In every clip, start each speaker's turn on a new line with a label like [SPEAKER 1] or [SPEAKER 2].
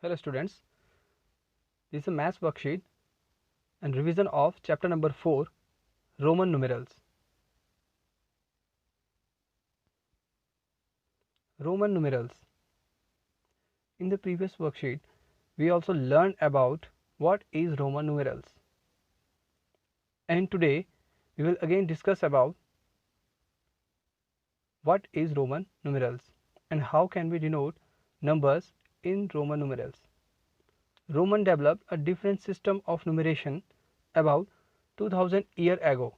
[SPEAKER 1] Hello students, this is a maths worksheet and revision of chapter number 4 Roman numerals. Roman numerals. In the previous worksheet we also learned about what is Roman numerals, and today we will again discuss about what is Roman numerals and how can we denote numbers in Roman numerals. Roman developed a different system of numeration about 2000 years ago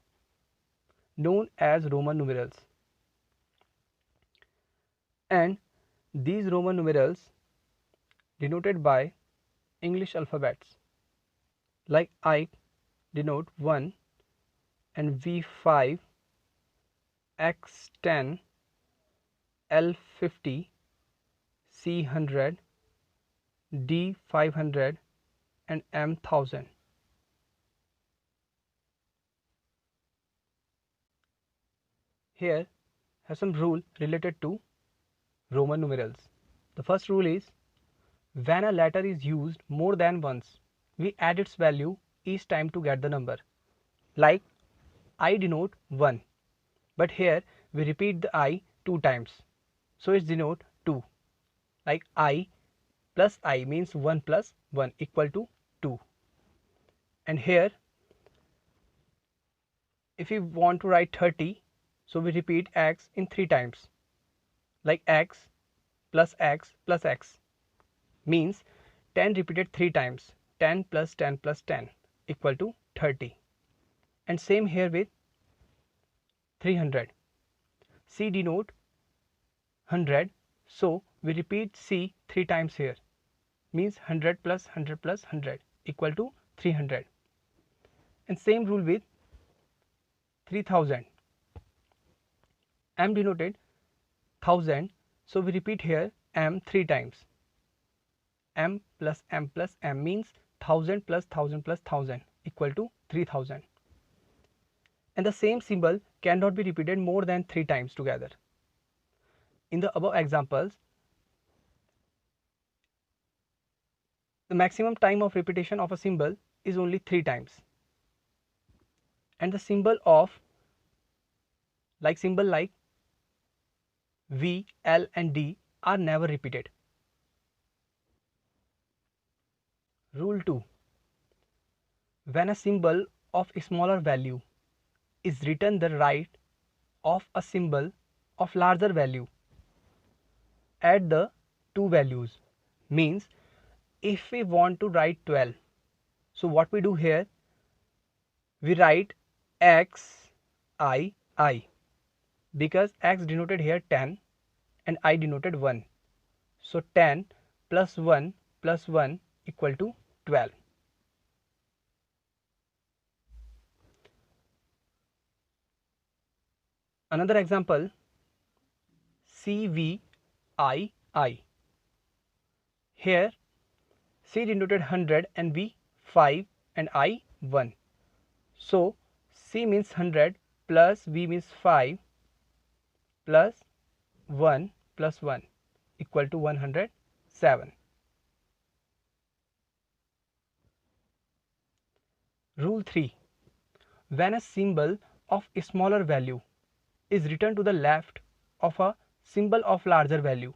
[SPEAKER 1] known as Roman numerals, and these Roman numerals denoted by English alphabets like I denote 1 and V5, X10, L50, C100, D500 and M1000. Here have some rule related to Roman numerals. The first rule is when a letter is used more than once, we add its value each time to get the number. Like I denote 1, but here we repeat the I 2 times, so it's denote 2. Like I plus I means 1 plus 1 equal to 2. And here if we want to write 30, so we repeat x in 3 times, like x plus x plus x means 10 repeated 3 times, 10 plus 10 plus 10 equal to 30. And same here with 300. C denote 100, so we repeat C 3 times here, means 100 plus 100 plus 100 equal to 300. And same rule with 3000. M denoted 1000, so we repeat here M 3 times. M plus M plus M means 1000 plus 1000 plus 1000 equal to 3000. And the same symbol cannot be repeated more than 3 times together. In the above examples, the maximum time of repetition of a symbol is only 3 times, and the symbol like V, L and D are never repeated. Rule 2. When a symbol of a smaller value is written the right of a symbol of larger value, add the two values. Means if we want to write 12, so what we do here, we write X I because X denoted here 10 and I denoted 1, so 10 plus 1 plus 1 equal to 12. Another example, CVII. Here C denoted 100 and V 5 and I 1, so C means 100 plus V means 5 plus 1 plus 1 equal to 107. Rule 3. When a symbol of a smaller value is written to the left of a symbol of larger value,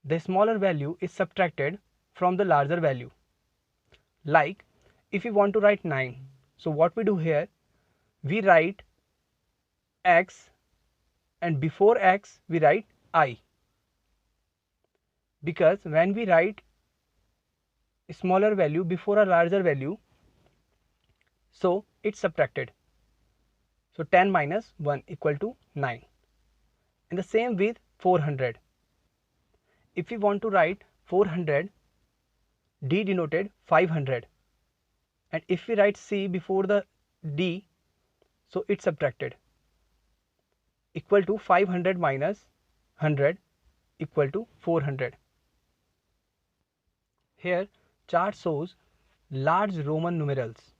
[SPEAKER 1] the smaller value is subtracted from the larger value. Like if we want to write 9, so what we do here, we write X and before X we write I, because when we write a smaller value before a larger value, so it's subtracted. So 10 minus 1 equal to 9. And the same with 400. If we want to write 400, D denoted 500, and if we write C before the D, so it's subtracted, equal to 500 minus 100 equal to 400. Here chart shows large Roman numerals,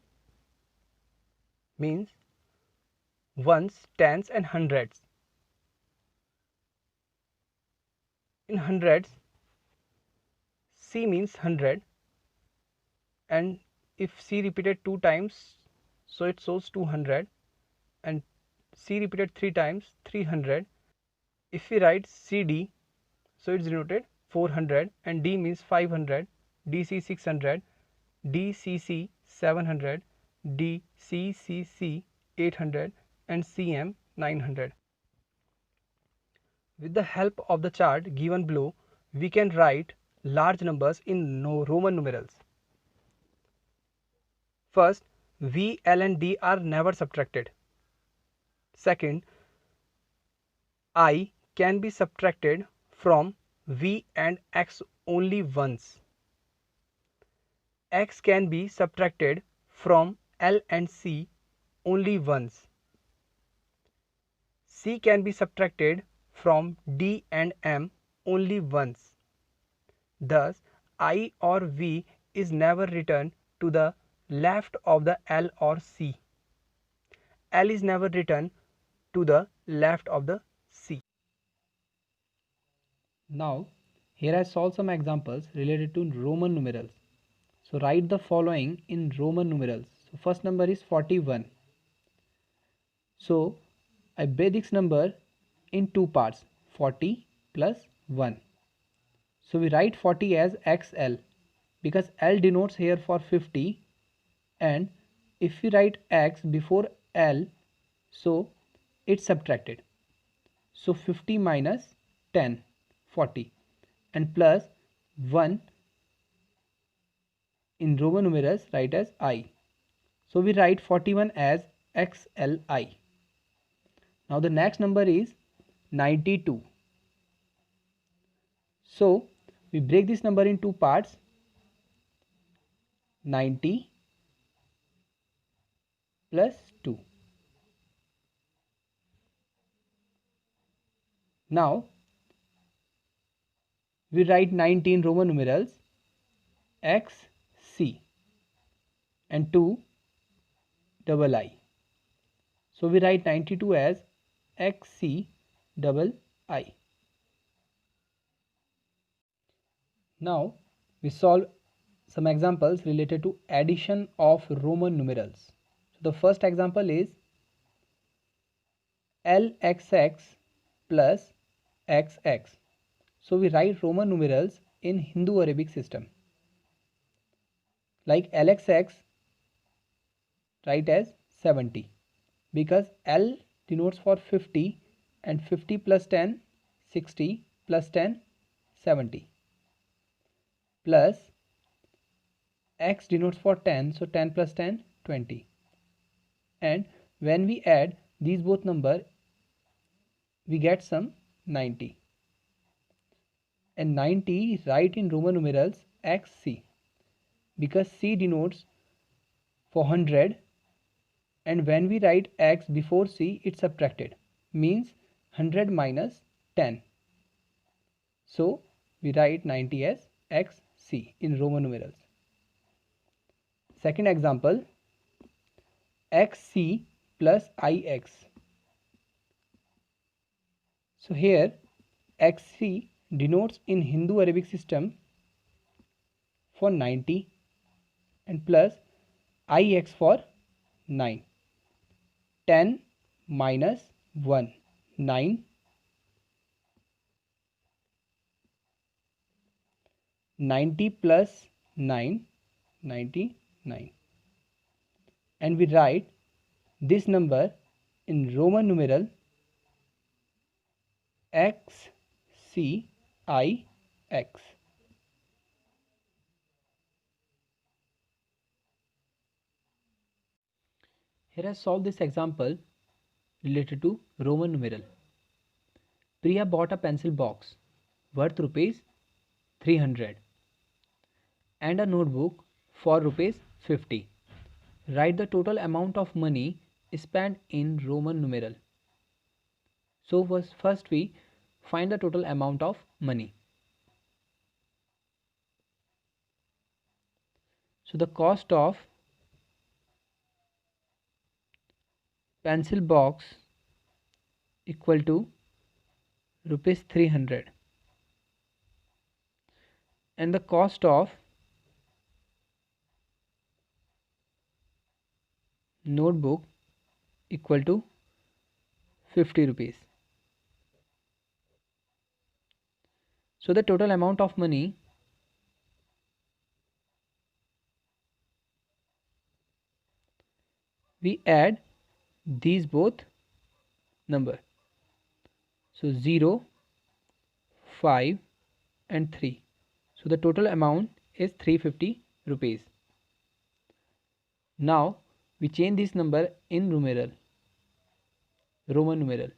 [SPEAKER 1] means ones, tens and hundreds. In hundreds, C means 100, and if C repeated 2 times, so it shows 200, and C repeated 3 times, 300. If we write CD, so it's denoted 400, and D means 500, DC 600, DCC 700, DCCC 800, and CM 900. With the help of the chart given below, we can write large numbers in Roman numerals. First, V, L and D are never subtracted. Second, I can be subtracted from V and X only once. X can be subtracted from L and C only once. C can be subtracted from D and M only once. Thus, I or V is never written to the left of the L or C. L is never written to the left of the C. Now, here I solve some examples related to Roman numerals. So write the following in Roman numerals. So first number is 41. So I break this number in two parts, 40 plus 1. So we write 40 as XL because L denotes here for 50, and if we write X before L, so it's subtracted. So 50 minus 10, 40, and plus 1 in Roman numerals write as I. So we write 41 as XLI. Now the next number is 92. So we break this number in two parts, 90 plus 2. Now we write 90 in Roman numerals XC and 2 double I. So we write 92 as XC double I. Now we solve some examples related to addition of Roman numerals. So the first example is LXX plus XX. So we write Roman numerals in Hindu-Arabic system. Like LXX, write as 70 because L denotes for 50 and 50 plus 10, 60 plus 10, 70, plus X denotes for 10, so 10 plus 10, 20. And when we add these both numbers, we get some 90. And 90 is write in Roman numerals XC because C denotes for 100, and when we write X before C, it's subtracted, means 100 minus 10. So we write 90 as XC in Roman numerals. Second example, XC plus IX. So here XC denotes in Hindu-Arabic system for 90 and plus IX for 9. 10 minus 1, 9. 90 plus 9, 99. And we write this number in Roman numeral XCIX. Here I solve this example related to Roman numeral. Priya bought a pencil box worth rupees 300 and a notebook for rupees 50. Write the total amount of money spent in Roman numeral. So first we find the total amount of money. So the cost of pencil box equal to rupees 300.
[SPEAKER 2] and the cost of notebook equal to 50 rupees. So the total amount of money we add these both number. So 0, 5 and 3. So the total amount is 350 rupees. Now we change this number in numeral, Roman numeral.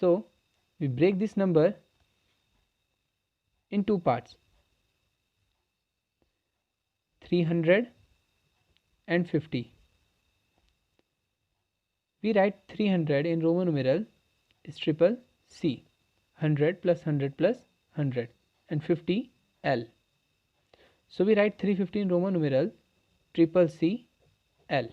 [SPEAKER 2] So we break this number in two parts, 350. We write 300 in Roman numeral is triple C, 100 plus 100 plus 100 and 50 L. So we write 350 in Roman numeral triple C L.